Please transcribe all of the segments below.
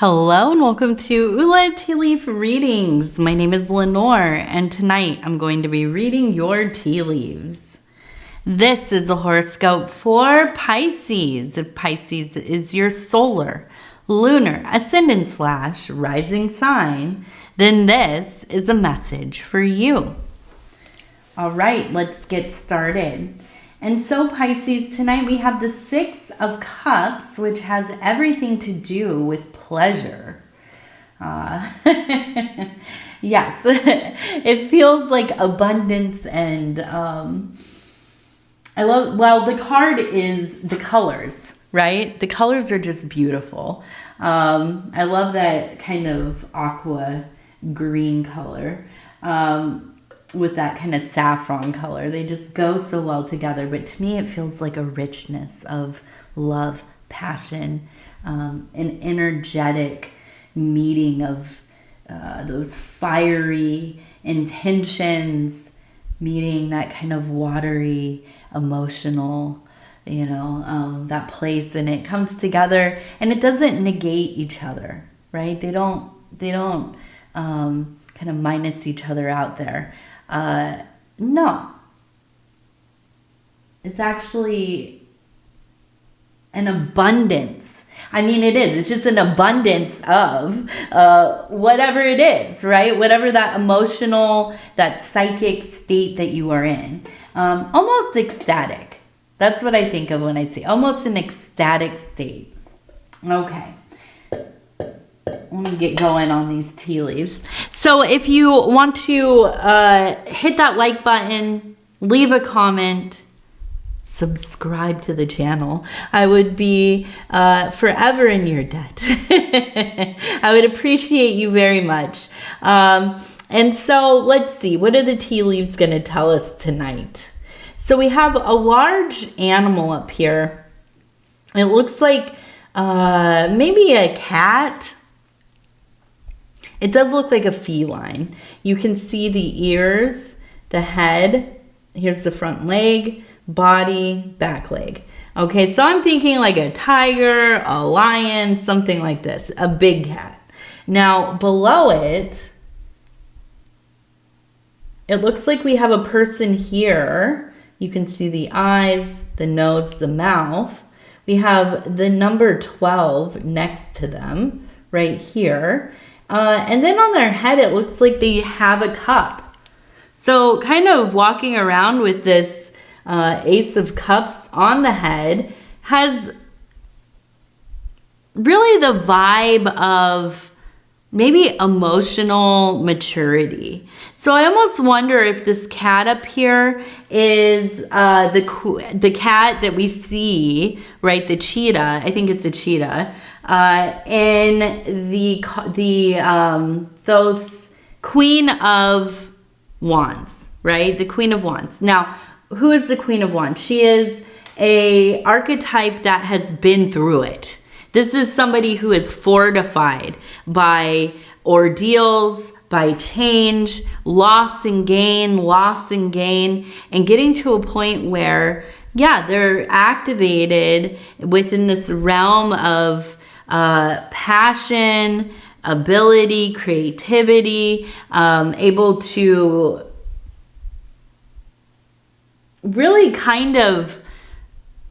Hello and welcome to Ula Tea Leaf Readings. My name is Lenor and tonight I'm going to be reading your tea leaves. This is a horoscope for Pisces. If Pisces is your solar, lunar, ascendant / rising sign, then this is a message for you. All right, let's get started. And so Pisces, tonight we have the 6 of Cups, which has everything to do with pleasure. Yes, it feels like abundance and the card is the colors, right? The colors are just beautiful. I love that kind of aqua green color. With that kind of saffron color. They just go so well together. But to me, it feels like a richness of love, passion, an energetic meeting of those fiery intentions, meeting that kind of watery, emotional, that place. And it comes together and it doesn't negate each other, right? They don't kind of minus each other out there. No, it's actually an abundance. I mean, it is. It's just an abundance of whatever it is, right? Whatever that emotional, that psychic state that you are in. Almost ecstatic. That's what I think of when I say almost an ecstatic state. Okay. Let me get going on these tea leaves. So if you want to hit that like button, leave a comment, subscribe to the channel, I would be forever in your debt. I would appreciate you very much. And so let's see, what are the tea leaves going to tell us tonight? So we have a large animal up here. It looks like maybe a cat. It does look like a feline. You can see the ears, the head. Here's the front leg, body, back leg. Okay, so I'm thinking like a tiger, a lion, something like this, a big cat. Now, below it, it looks like we have a person here. You can see the eyes, the nose, the mouth. We have the number 12 next to them right here. And then on their head, it looks like they have a cup. So kind of walking around with this Ace of Cups on the head has really the vibe of maybe emotional maturity. So I almost wonder if this cat up here is the cat that we see, right? The cheetah. I think it's a cheetah. In those Queen of Wands, right? The Queen of Wands. Now, who is the Queen of Wands? She is a archetype that has been through it. This is somebody who is fortified by ordeals, by change, loss and gain, and getting to a point where, yeah, they're activated within this realm of passion, ability, creativity, able to really kind of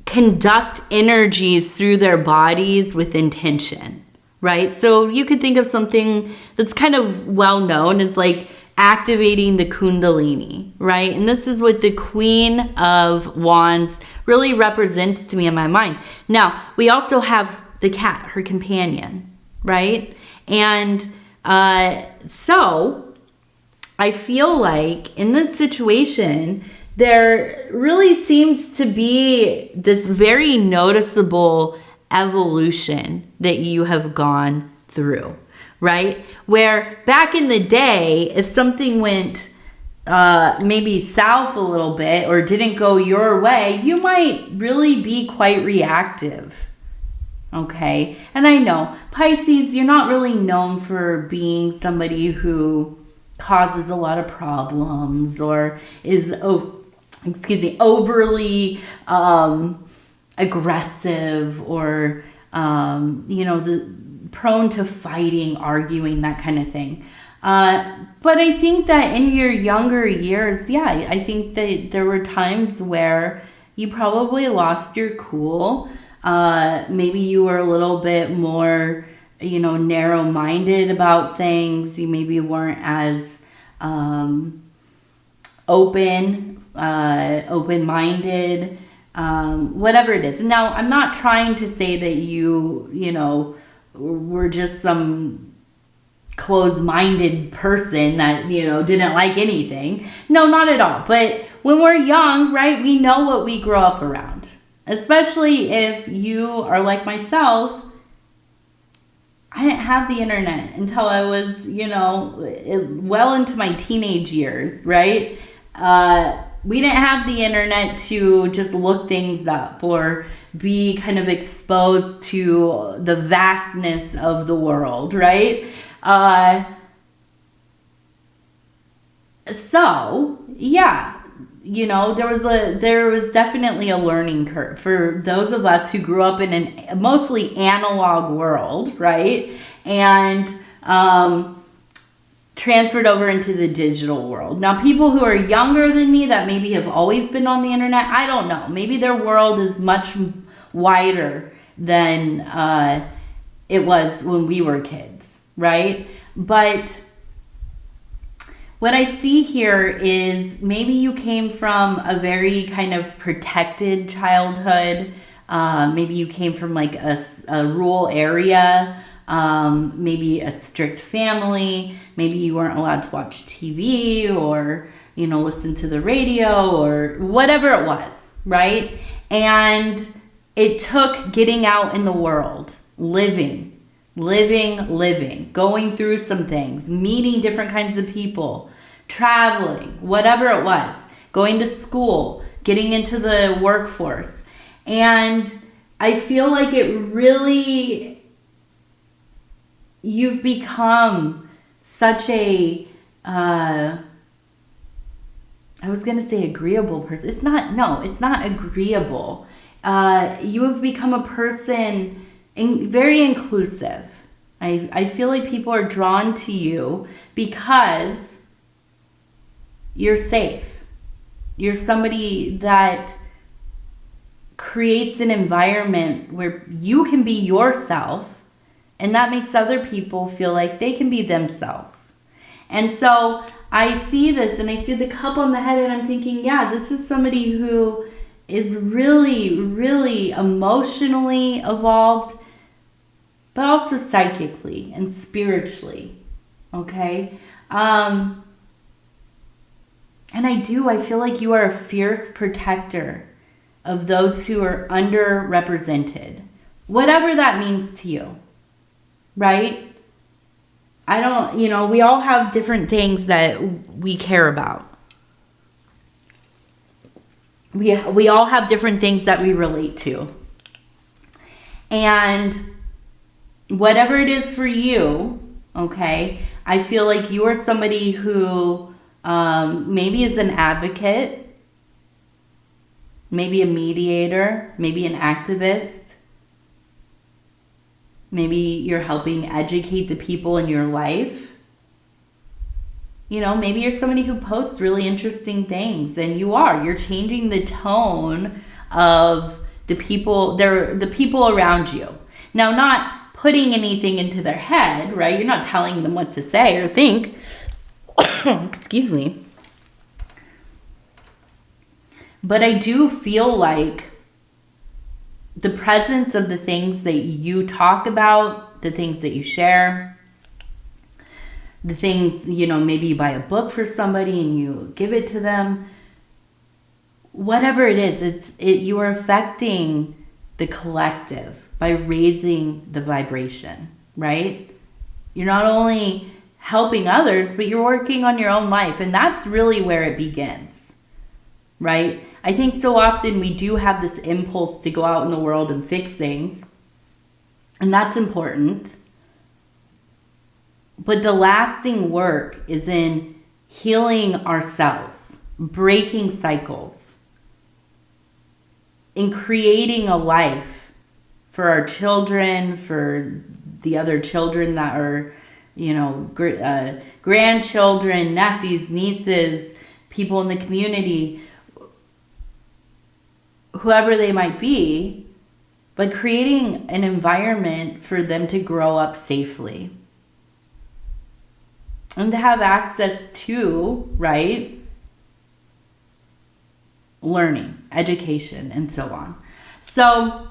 conduct energies through their bodies with intention, right? So you could think of something that's kind of well known as like activating the Kundalini, right? And this is what the Queen of Wands really represents to me in my mind. Now, we also have the cat, her companion, right? And so I feel like in this situation, there really seems to be this very noticeable evolution that you have gone through, right? Where back in the day, if something went maybe south a little bit or didn't go your way, you might really be quite reactive. Okay, and I know, Pisces, you're not really known for being somebody who causes a lot of problems or is, overly aggressive or, prone to fighting, arguing, that kind of thing. But I think that in your younger years, yeah, I think that there were times where you probably lost your cool. Maybe you were a little bit more, narrow-minded about things. You maybe weren't as open-minded, whatever it is. Now, I'm not trying to say that you were just some closed-minded person that, didn't like anything. No, not at all. But when we're young, right, we know what we grow up around. Especially if you are like myself, I didn't have the internet until I was, well into my teenage years, right? We didn't have the internet to just look things up or be kind of exposed to the vastness of the world, right? So yeah, there was definitely a learning curve for those of us who grew up in a mostly analog world, right? And transferred over into the digital world. Now, people who are younger than me that maybe have always been on the internet, I don't know. Maybe their world is much wider than it was when we were kids, right? But what I see here is maybe you came from a very kind of protected childhood. Maybe you came from like a rural area, maybe a strict family. Maybe you weren't allowed to watch TV or, listen to the radio or whatever it was, right? And it took getting out in the world, living, going through some things, meeting different kinds of people, traveling, whatever it was, going to school, getting into the workforce. And I feel like you've become such a, I was going to say agreeable person. It's not agreeable. You have become a person very inclusive. I feel like people are drawn to you because you're safe. You're somebody that creates an environment where you can be yourself, and that makes other people feel like they can be themselves. And so I see this and I see the cup on the head and I'm thinking, yeah, this is somebody who is really, really emotionally evolved, but also psychically and spiritually, okay? And I feel like you are a fierce protector of those who are underrepresented, whatever that means to you, right? We all have different things that we care about. We all have different things that we relate to. And whatever it is for you, okay, I feel like you are somebody who maybe is an advocate, maybe a mediator, maybe an activist. Maybe you're helping educate the people in your life. Maybe you're somebody who posts really interesting things, and you're changing the tone of the people around you. Now, not putting anything into their head, right? You're not telling them what to say or think. Excuse me. But I do feel like the presence of the things that you talk about, the things that you share, the things, maybe you buy a book for somebody and you give it to them, whatever it is, you are affecting the collective by raising the vibration, right? You're not only helping others, but you're working on your own life. And that's really where it begins, right? I think so often we do have this impulse to go out in the world and fix things. And that's important. But the lasting work is in healing ourselves, breaking cycles, in creating a life for our children, for the other children that are, grandchildren, nephews, nieces, people in the community, whoever they might be, but creating an environment for them to grow up safely and to have access to, right, learning, education, and so on. So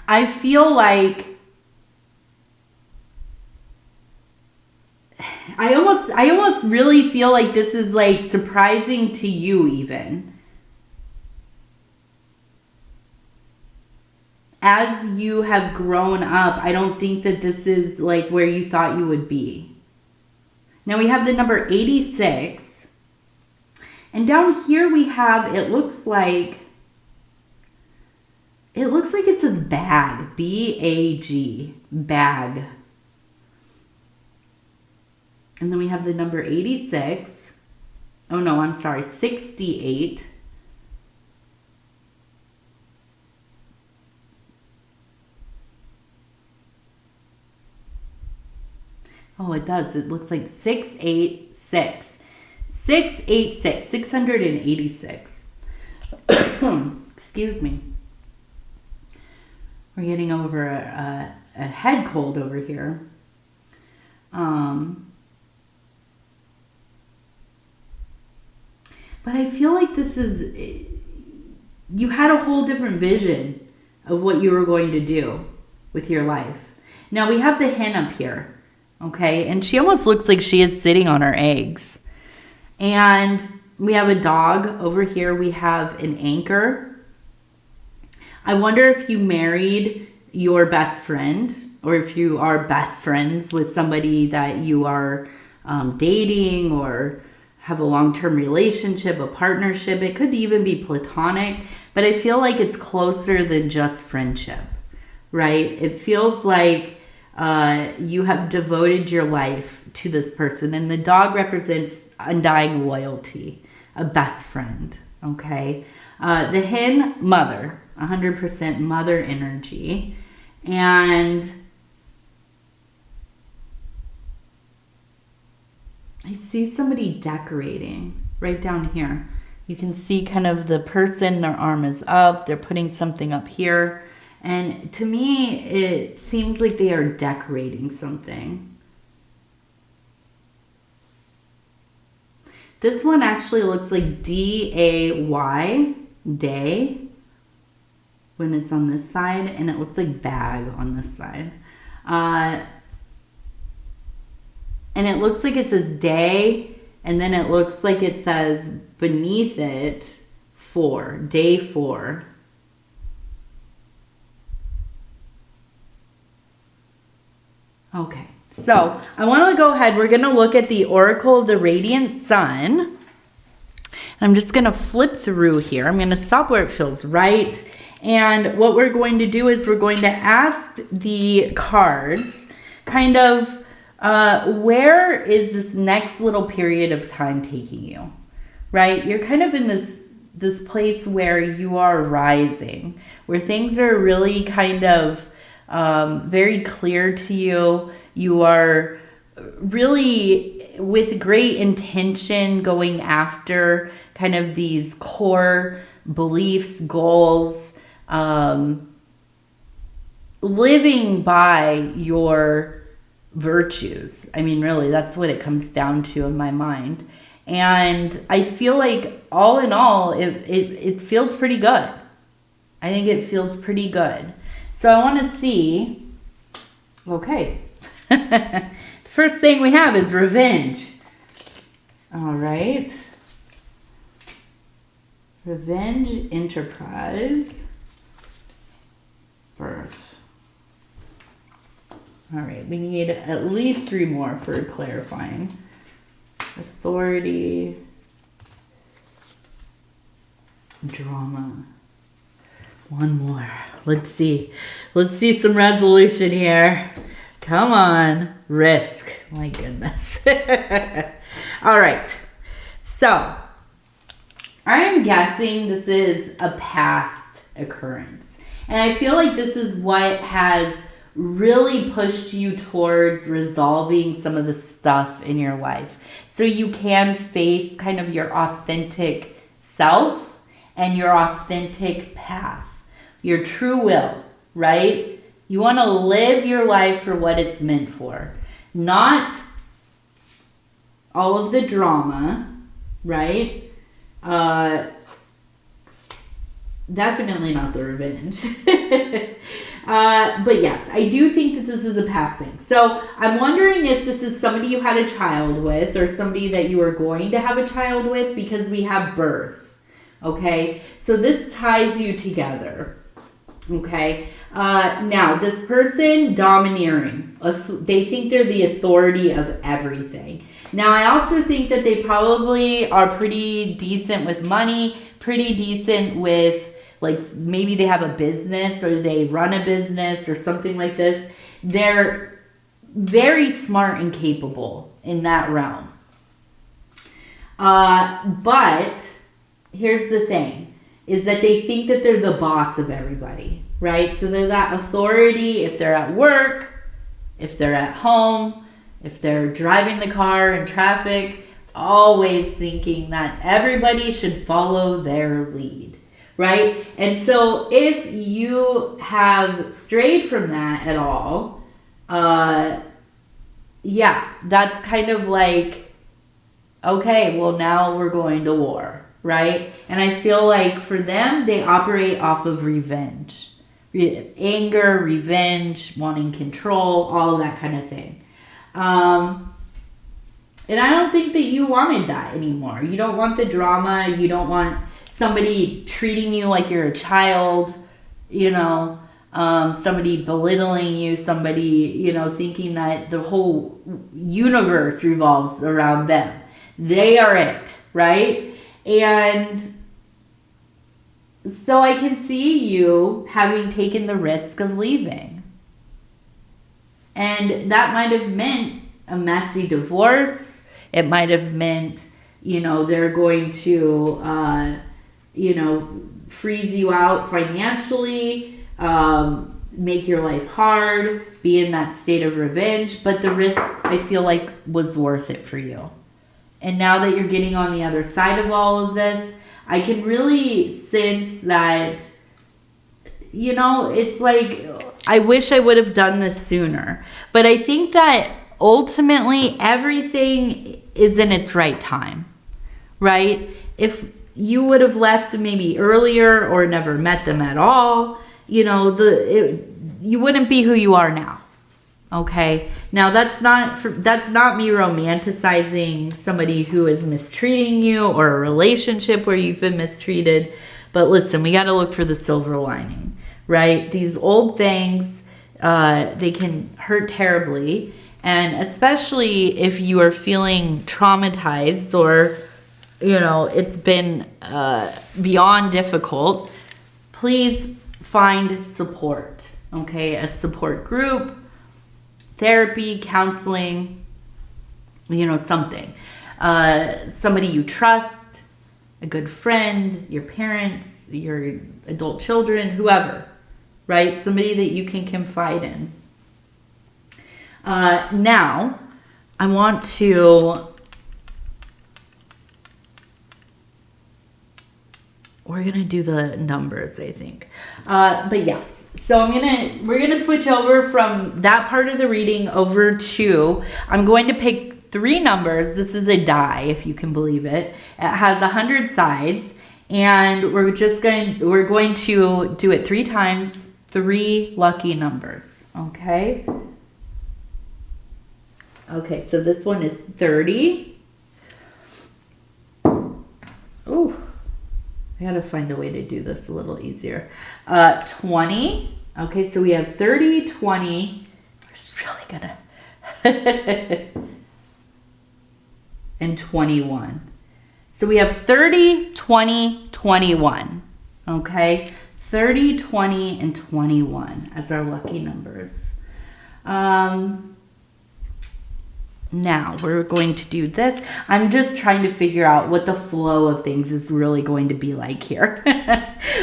I feel like I almost really feel like this is like surprising to you even. As you have grown up, I don't think that this is like where you thought you would be. Now we have the number 86. And down here we have, it looks like it says bag, B-A-G, bag. And then we have the number 86. Oh no, I'm sorry, 68. Oh, it does. It looks like 686. 686, 686. Excuse me. We're getting over a head cold over here. But I feel like this is, you had a whole different vision of what you were going to do with your life. Now we have the hen up here, okay? And she almost looks like she is sitting on her eggs. And we have a dog over here. We have an anchor. I wonder if you married your best friend, or if you are best friends with somebody that you are dating or have a long-term relationship, a partnership. It could even be platonic, but I feel like it's closer than just friendship, right? It feels like you have devoted your life to this person, and the dog represents undying loyalty, a best friend, okay? The hen, mother, 100% mother energy, and I see somebody decorating right down here. You can see kind of the person, their arm is up, they're putting something up here. And to me, it seems like they are decorating something. This one actually looks like D-A-Y, day, when it's on this side, and it looks like bag on this side. And it looks like it says day, and then it looks like it says beneath it 4, day 4. Okay, so I want to go ahead. We're going to look at the Oracle of the Radiant Sun. I'm just going to flip through here. I'm going to stop where it feels right. And what we're going to do is we're going to ask the cards kind of where is this next little period of time taking you, right? You're kind of in this place where you are rising, where things are really kind of very clear to you. You are really with great intention going after kind of these core beliefs, goals, living by your virtues. I mean, really, that's what it comes down to in my mind. And I feel like all in all, it feels pretty good. I think it feels pretty good. So I want to see, okay. The first thing we have is revenge. All right. Revenge, enterprise, birth. All right, we need at least 3 more for clarifying. Authority, drama. 1 more. Let's see. Let's see some resolution here. Come on. Risk. My goodness. All right. So, I'm guessing this is a past occurrence. And I feel like this is what has really pushed you towards resolving some of the stuff in your life. So you can face kind of your authentic self and your authentic path, your true will, right? You want to live your life for what it's meant for, not all of the drama, right? Definitely not the revenge. But yes, I do think that this is a past thing. So I'm wondering if this is somebody you had a child with or somebody that you are going to have a child with, because we have birth. Okay, so this ties you together. Okay, now this person, domineering. They think they're the authority of everything. Now I also think that they probably are pretty decent with money, pretty decent with, like, maybe they have a business or they run a business or something like this. They're very smart and capable in that realm. But here's the thing, is that they think that they're the boss of everybody, right? So they're that authority if they're at work, if they're at home, if they're driving the car in traffic, always thinking that everybody should follow their lead, right? And so if you have strayed from that at all, yeah, that's kind of like, okay, well, now we're going to war, right? And I feel like for them, they operate off of revenge, anger, revenge, wanting control, all that kind of thing. And I don't think that you wanted that anymore. You don't want the drama. You don't want somebody treating you like you're a child, you know, somebody belittling you, somebody, you know, thinking that the whole universe revolves around them. They are it, right? And so I can see you having taken the risk of leaving. And that might have meant a messy divorce. It might have meant, you know, they're going to, you know, freeze you out financially, make your life hard, be in that state of revenge. But the risk, I feel like, was worth it for you. And now that you're getting on the other side of all of this, I can really sense that, you know, it's like, I wish I would have done this sooner. But I think that ultimately everything is in its right time, right? If you would have left maybe earlier or never met them at all, you know, you wouldn't be who you are now. Okay. Now that's not me romanticizing somebody who is mistreating you or a relationship where you've been mistreated. But listen, we got to look for the silver lining, right? These old things, they can hurt terribly. And especially if you are feeling traumatized or, you know, it's been beyond difficult, please find support, okay? A support group, therapy, counseling, you know, something. Somebody you trust, a good friend, your parents, your adult children, whoever, right? Somebody that you can confide in. Now, I want to, we're going to do the numbers, I think. But yes, so we're going to switch over from that part of the reading over to, I'm going to pick 3 numbers. This is a die, if you can believe it. It has 100 sides, and we're going to do it 3 times, 3 lucky numbers, okay? Okay, so this one is 30. Ooh, I gotta find a way to do this a little easier. 20. Okay, so we have 30, 20. We're just really gonna. And 21. So we have 30, 20, 21. Okay, 30, 20, and 21 as our lucky numbers. Now we're going to do this. I'm just trying to figure out what the flow of things is really going to be like here.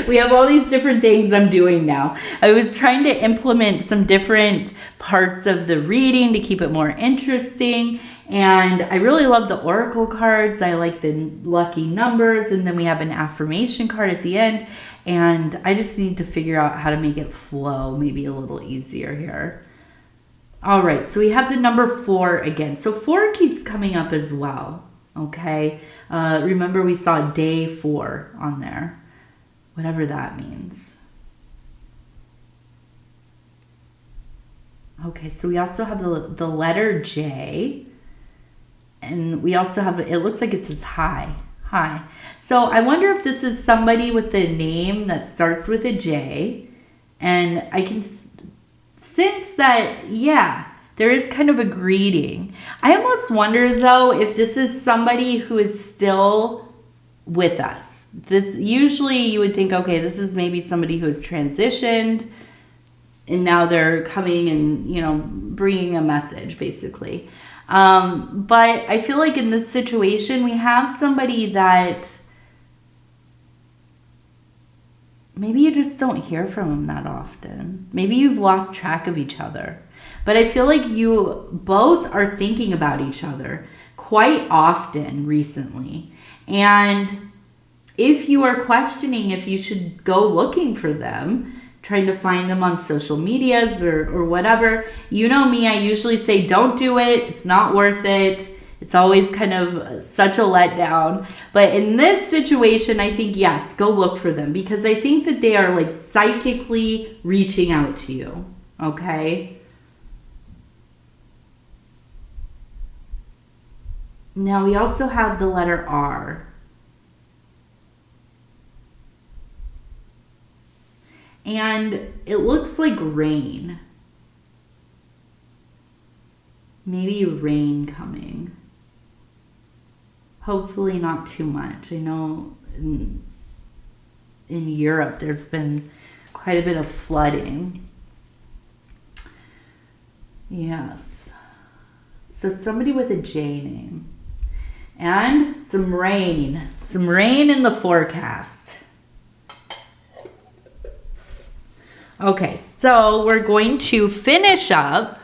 We have all these different things I'm doing now. I was trying to implement some different parts of the reading to keep it more interesting. And I really love the oracle cards. I like the lucky numbers. And then we have an affirmation card at the end. And I just need to figure out how to make it flow maybe a little easier here. All right, so we have the number 4 again. So 4 keeps coming up as well, okay? Remember we saw day 4 on there, whatever that means. Okay, so we also have the letter J, and we also have, it looks like it says hi. Hi. So I wonder if this is somebody with the name that starts with a J, and I can sense that, yeah, there is kind of a greeting. I almost wonder though if this is somebody who is still with us. This usually you would think, okay, this is maybe somebody who has transitioned and now they're coming and, you know, bringing a message basically. But I feel like in this situation we have somebody that maybe you just don't hear from them that often. Maybe you've lost track of each other. But I feel like you both are thinking about each other quite often recently. And if you are questioning if you should go looking for them, trying to find them on social medias or whatever, you know me, I usually say don't do it. It's not worth it. It's always kind of such a letdown. But in this situation, I think, yes, go look for them because I think that they are like psychically reaching out to you, okay? Now we also have the letter R. And it looks like rain. Maybe rain coming. Hopefully not too much. I know in Europe there's been quite a bit of flooding. Yes. So somebody with a J name. And some rain. Some rain in the forecast. Okay, so we're going to finish up.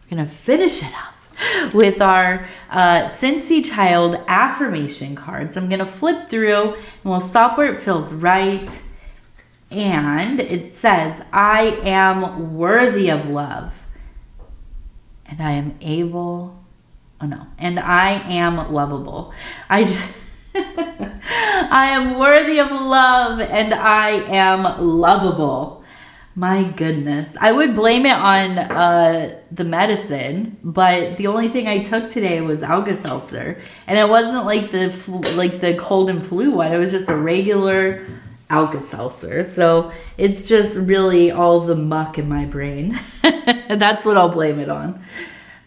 We're going to finish it up with our Scentsy Child affirmation cards. I'm going to flip through and we'll stop where it feels right. And it says, I am worthy of love. And I am able, and I am lovable. I am worthy of love and I am lovable. My goodness. I would blame it on the medicine, but the only thing I took today was Alka-Seltzer. And it wasn't like the cold and flu one. It was just a regular Alka-Seltzer. So it's just really all the muck in my brain. That's what I'll blame it on.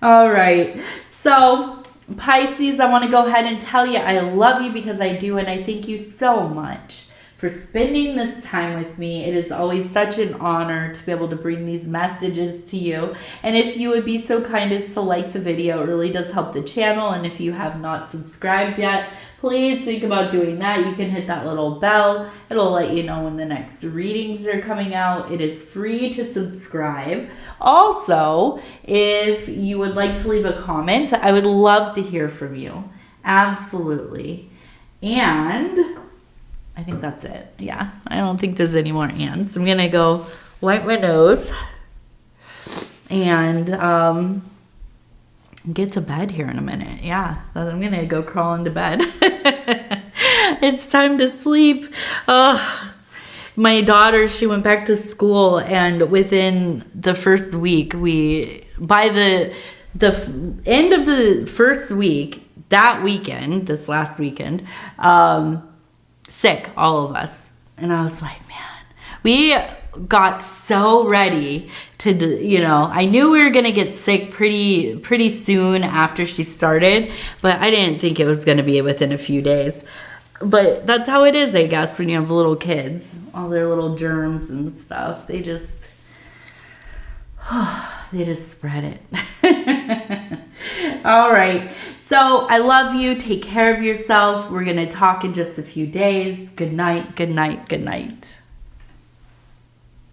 All right. So Pisces, I want to go ahead and tell you I love you because I do, and I thank you so much for spending this time with me. It is always such an honor to be able to bring these messages to you. And if you would be so kind as to like the video, it really does help the channel. And if you have not subscribed yet, please think about doing that. You can hit that little bell. It'll let you know when the next readings are coming out. It is free to subscribe. Also, if you would like to leave a comment, I would love to hear from you. Absolutely. And I think that's it. Yeah, I don't think there's any more ands. I'm going to go wipe my nose and get to bed here in a minute. Yeah, I'm going to go crawl into bed. It's time to sleep. My daughter, she went back to school, and within the first week, by the end of the first week, that weekend, this last weekend, sick, all of us. And I was like, man, we got so ready to, I knew we were going to get sick pretty soon after she started, but I didn't think it was going to be within a few days. But that's how it is, I guess, when you have little kids. All their little germs and stuff, they just spread it. All right. So I love you. Take care of yourself. We're going to talk in just a few days. Good night. Good night. Good night.